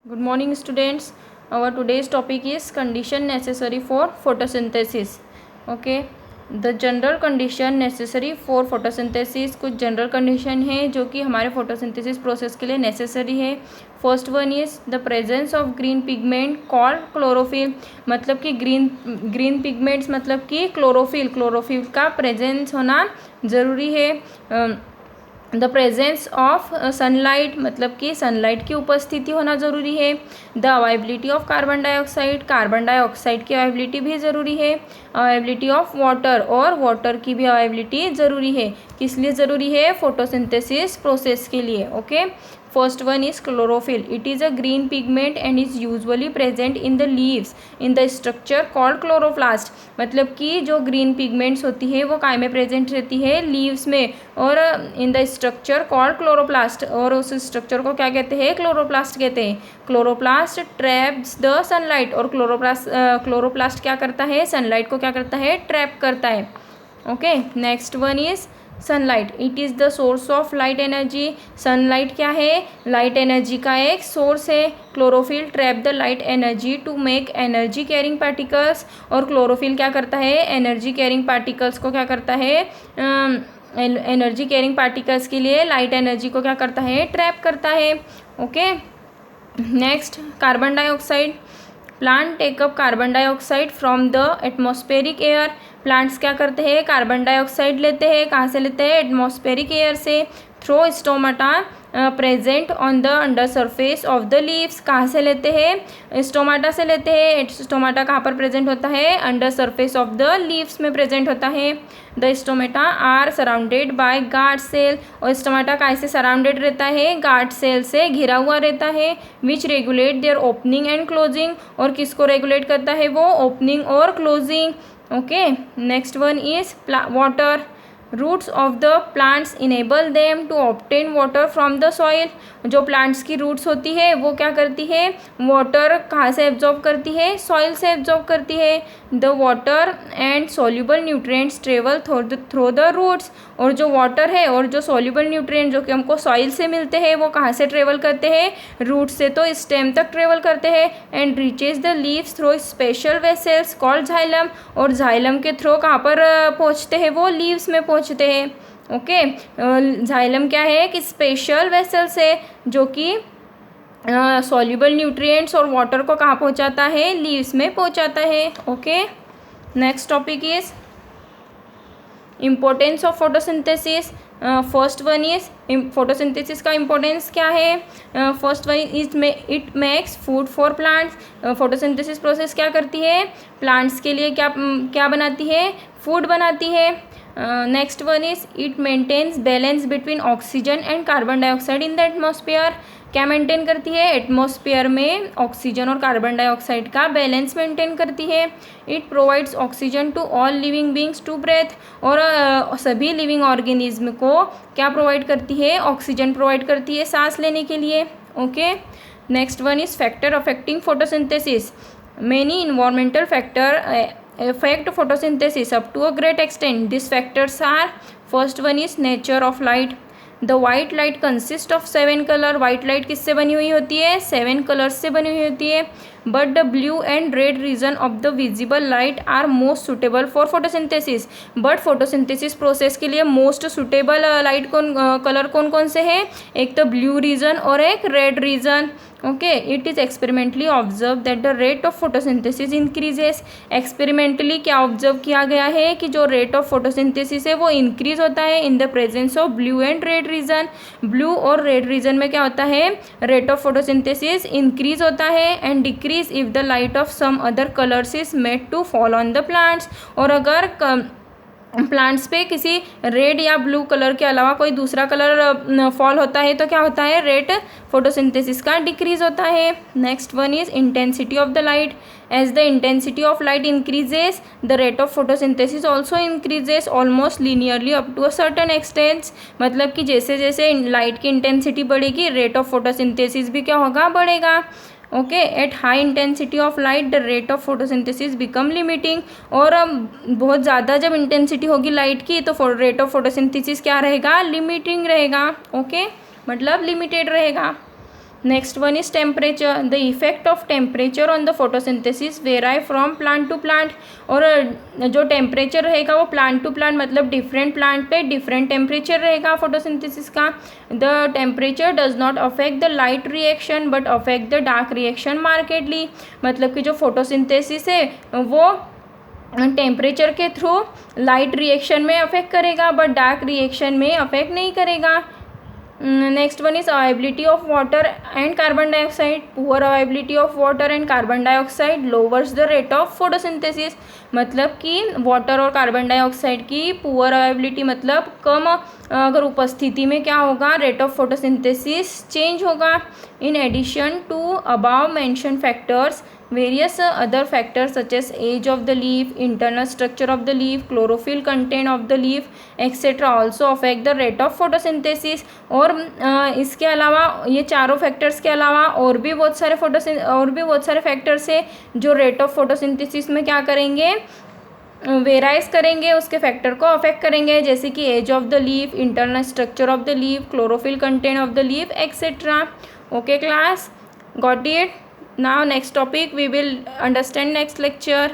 Good morning, students. Our today's topic is condition necessary for photosynthesis. Okay. The general condition necessary for photosynthesis, कुछ general condition है जो कि हमारे photosynthesis process के लिए necessary है. First one is the presence of green pigment called chlorophyll. मतलब कि ग्रीन पिगमेंट्स मतलब कि क्लोरोफिल का प्रेजेंस होना ज़रूरी है. द प्रेजेंस ऑफ सनलाइट मतलब कि सनलाइट की उपस्थिति होना ज़रूरी है. The availability of carbon dioxide की अवेलेबिलिटी भी ज़रूरी है. अवेलेबिलिटी ऑफ वाटर और वाटर की भी अवेलेबिलिटी ज़रूरी है. किस लिए ज़रूरी है? फोटोसिंथेसिस प्रोसेस के लिए. Okay. First one is chlorophyll. It is a green pigment and is usually present in the leaves in the structure called chloroplast. मतलब कि जो ग्रीन पिगमेंट्स होती है वो काय में प्रेजेंट रहती है? लीव्स में. और in the structure called chloroplast. और उस स्ट्रक्चर को क्या कहते हैं? क्लोरोप्लास्ट कहते हैं. Chloroplast traps the sunlight. और क्लोरोप्लास्ट क्या करता है? सनलाइट को क्या करता है? ट्रैप करता है. Okay. Next one is sunlight. It is the source of light energy. Sunlight क्या है? लाइट एनर्जी का एक सोर्स है. Chlorophyll trap the light energy to make energy carrying particles. और क्लोरोफिल क्या करता है? एनर्जी कैरिंग पार्टिकल्स को क्या करता है? एनर्जी कैरिंग पार्टिकल्स के लिए लाइट एनर्जी को क्या करता है? ट्रैप करता है. Okay. Next, carbon dioxide. Plant take up carbon dioxide from the atmospheric air. Plants क्या करते हैं? कार्बन डाइऑक्साइड लेते हैं. कहाँ से लेते हैं? एटमॉस्फेरिक एयर से. Through stomata present on the under surface of the leaves. कहाँ से लेते हैं? स्टोमाटा से लेते हैं. स्टोमाटा कहाँ पर प्रेजेंट होता है? Under surface of the leaves में प्रेजेंट होता है. The stomata are surrounded by guard cell. और स्टोमाटा कहाँ से सराउंडेड रहता है? गार्ड सेल से घिरा हुआ रहता है. Which regulate their opening and closing. और किसको रेगुलेट करता है वो? ओपनिंग और closing. Okay. Next one is water. Roots of the plants enable them to obtain water from the soil. जो प्लांट्स की रूट्स होती है वो क्या करती है? वाटर कहाँ से एब्जॉर्ब करती है? सॉइल से एब्जॉर्ब करती है. The water and soluble nutrients travel through the roots. और जो वाटर है और जो सॉल्युबल न्यूट्रिएंट जो कि हमको सॉइल से मिलते हैं वो कहाँ से ट्रेवल करते हैं? रूट से तो स्टेम तक ट्रेवल करते हैं. And reaches the leaves through special vessels called xylem. और जाइलम के थ्रू कहाँ पर पहुँचते हैं वो? लीव्स में पहुँचते हैं. ओके. जाइलम क्या है? कि स्पेशल वेसल्स है जो कि सॉल्युबल न्यूट्रिएंट्स और वाटर को कहाँ पहुँचाता है? लीव्स में पहुँचाता है. Okay. Next topic is importance of photosynthesis. First one is photosynthesis का इम्पोर्टेंस क्या है? First one is it makes food for plants. Photosynthesis process क्या करती है? प्लांट्स के लिए क्या बनाती है? फूड बनाती है. Next one is it maintains balance between oxygen and carbon dioxide in the atmosphere. क्या मेंटेन करती है? एटमॉस्फेयर में ऑक्सीजन और कार्बन डाइऑक्साइड का बैलेंस मेंटेन करती है. It provides oxygen to all living beings to breathe. और सभी लिविंग ऑर्गेनिज्म को क्या प्रोवाइड करती है? ऑक्सीजन प्रोवाइड करती है सांस लेने के लिए. Okay. Next one is factor affecting photosynthesis. Many environmental factor affect photosynthesis up to a great extent. These factors are: first one is nature of light. The white light consists of 7 color. white light किससे बनी हुई होती है? 7 colours से बनी हुई होती है. But the blue and red region of the visible light are most suitable for photosynthesis. But photosynthesis process के लिए most suitable light कलर कौन कौन से हैं? एक तो blue region और एक red region. Okay. It is experimentally observe that the rate of photosynthesis increases. Experimentally क्या ऑब्जर्व किया गया है? कि जो रेट ऑफ फोटोसिंथेसिस है वो इंक्रीज होता है in the presence of blue and red region. Blue और रेड रीजन में क्या होता है? रेट ऑफ फोटोसिंथेसिस इंक्रीज होता है and decrease if the light of some other colours is made to fall on the plants. और अगर plants पे किसी रेड या ब्लू कलर के अलावा कोई दूसरा कलर फॉल होता है तो क्या होता है? रेट फोटोसिंथेसिस का डिक्रीज होता है. Next one is intensity of the light. As the intensity of light increases the rate of photosynthesis also increases almost linearly up to a certain extent. मतलब कि जैसे जैसे लाइट की इंटेंसिटी बढ़ेगी rate of photosynthesis भी क्या होगा? बढ़ेगा. Okay. At high intensity of light the rate of photosynthesis become limiting. और बहुत ज़्यादा जब इंटेंसिटी होगी लाइट की तो रेट ऑफ फोटोसिंथेसिस क्या रहेगा? लिमिटिंग रहेगा. ओके. मतलब लिमिटेड रहेगा. Next one is temperature. The effect of temperature on the photosynthesis vary from plant to plant. और जो टेम्परेचर रहेगा वो प्लांट टू प्लांट मतलब डिफरेंट प्लांट पे डिफरेंट टेम्परेचर रहेगा फोटोसिंथेसिस का. The temperature does not affect the light reaction but affect the dark reaction markedly. मतलब कि जो फोटोसिंथेसिस है वो टेम्परेचर के थ्रू लाइट रिएक्शन में अफेक्ट करेगा बट डार्क रिएक्शन में अफेक्ट नहीं करेगा. Next one is availability of water and carbon dioxide. Poor availability of water and carbon dioxide louvers the rate of photosynthesis. मतलब कि वाटर और carbon dioxide की poor availability मतलब कम अगर उपस्थिति में क्या होगा, रेट ऑफ फोटोसिंथेसिस चेंज होगा. In addition to above mention factors, various other factors such as age of the leaf, internal structure of the leaf, chlorophyll content of the leaf etc. also affect the rate of photosynthesis. और इसके अलावा ये चारों factors के अलावा और भी बहुत सारे फैक्टर्स है जो रेट ऑफ फोटोसिंथेसिस में क्या करेंगे, वेराइज करेंगे, उसके फैक्टर को अफेक्ट करेंगे. जैसे कि age of the leaf, internal structure of the leaf, chlorophyll content of the leaf etcetera. Okay class, got it? Now next topic we will understand next lecture.